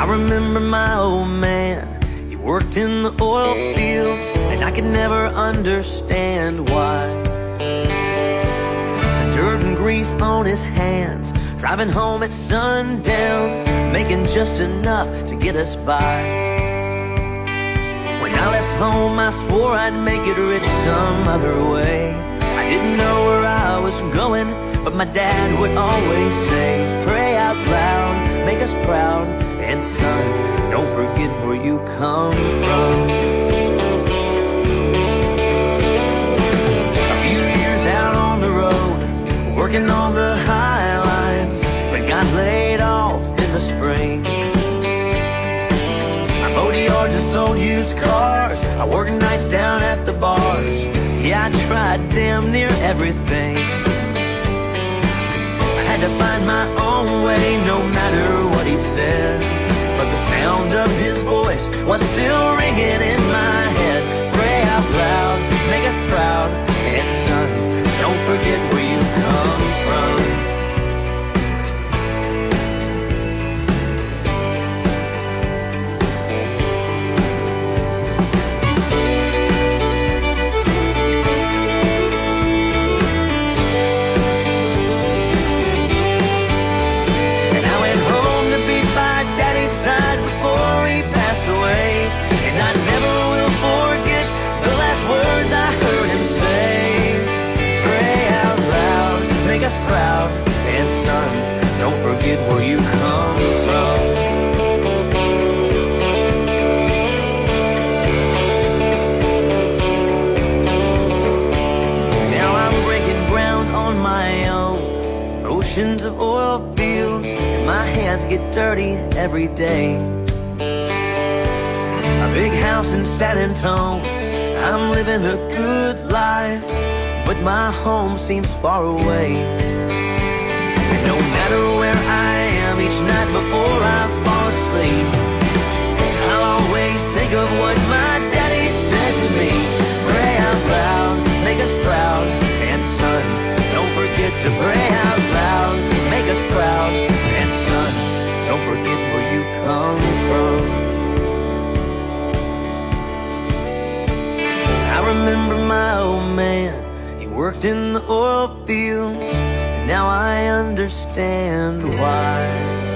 I remember my old man, he worked in the oil fields, and I could never understand why. The dirt and grease on his hands, driving home at sundown, making just enough to get us by. When I left home, I swore I'd make it rich some other way. I didn't know where I was going, but my dad would always say, pray out loud, make us proud, and son, don't forget where you come from. A few years out on the road, working on the high lines, but got laid off in the spring. I mowed yards and sold used cars, I worked nights down at the bars. Yeah, I tried damn near everything. I had to find my own way, no matter what he said. But the sound of his voice was still ringing in my head. Pray out loud, make us proud, and son, don't forget where you come from. Proud, and son, don't forget where you come from. Now I'm breaking ground on my own, oceans of oil fields, and my hands get dirty every day. A big house in San Antonio, I'm living a good life, but my home seems far away. And no matter where I am each night before I fall asleep, I'll always think of what my daddy said to me. Pray out loud, make us proud, and son, don't forget to pray out loud, make us proud, and son, don't forget where you come from. I remember my old man, worked in the oil fields, and now I understand why.